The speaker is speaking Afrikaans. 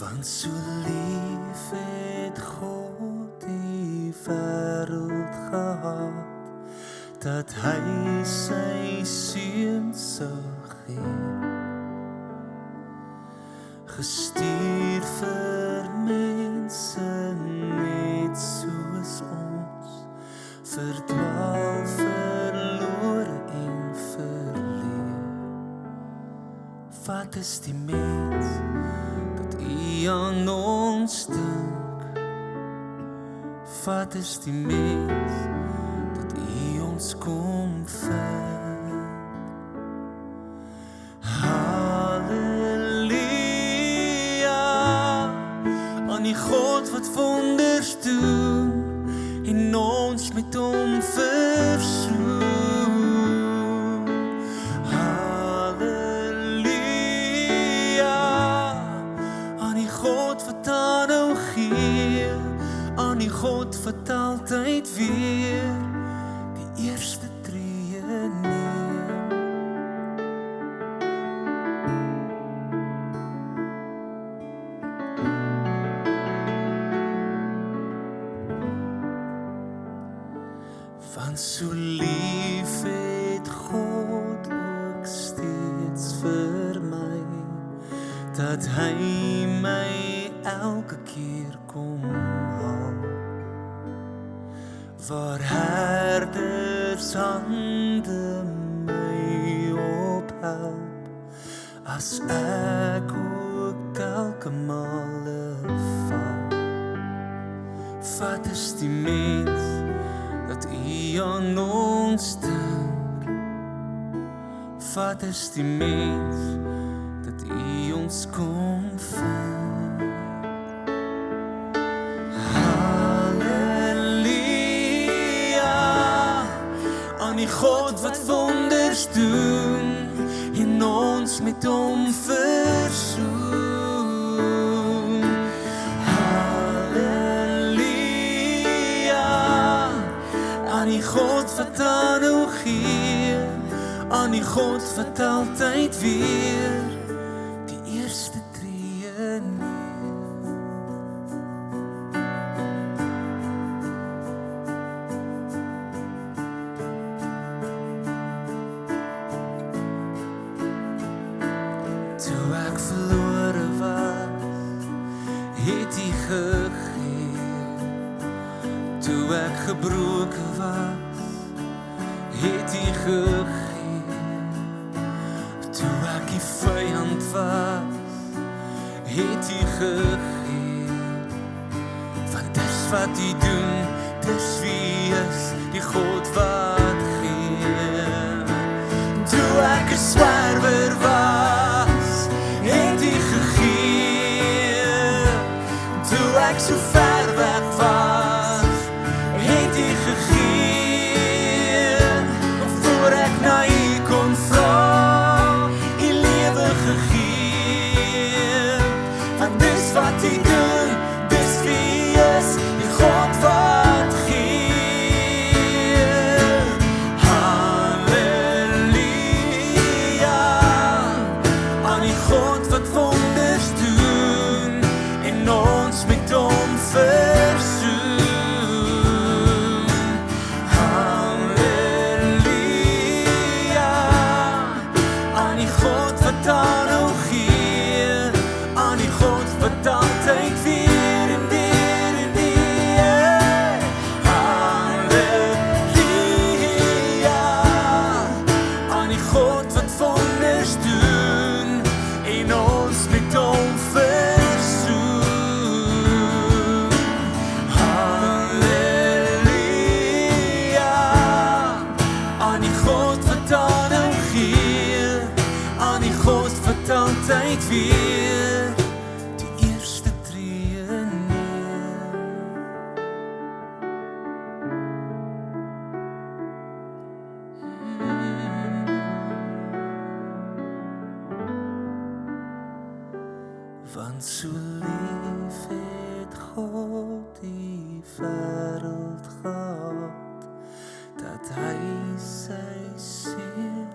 Want so lief het God die wêreld gehad, dat hy sy seun sou gee, gestuur vir mense net soos ons, verdwaal, verlore en verleer. Wat is die mens dat U aan ons dink? Wat is die mens dat U ons kom vind? Halleluja, aan die God wat wonders doen en ons met hom versoen. Halleluja, aan die God wat aanhou gee, aan die God wat altyd weer die eerste tree neem. Want so lief het God ook steeds vir my, dat hy my elke keer kom haal, waar herders hande my ophelp, as ek ook telke male val. Wat is die mens dat U aan ons dink? Wat is die mens dat U ons kom vind? Halleluja, aan die God wat wonders doen en ons met hom versoen. Halleluja, aan die God wat aanhou gee, aan die God wat altyd weer die eerste tree neem. Toe ek verlore was, het U gegee. Toe ek gebroken was, het U gegee. Toe ek die vyand was, het U gegee. Want dis wat U doen, dis wie is die God wat gee. Toe ek 'n swerwer was, het U gegee. Toe ek so ver weg was, het U gegee. Voor ek na U kon vra, U lewe gegee. Want dis wat U doen, dis wie is die God wat gee. Halleluja, aan die God wat wonders doen en ons met hom versoen. Halleluja, aan die God wat aanhou gee, aan die God wat altyd weer en weer en weer. Halleluja, aan die God wat wonders doen en ons met hom versoen. Halleluja, aan die God wat aanhou gee, aan die God wat altyd weer die eerste tree neem. Want so lief het God die wêreld gehad, dat hy sy seun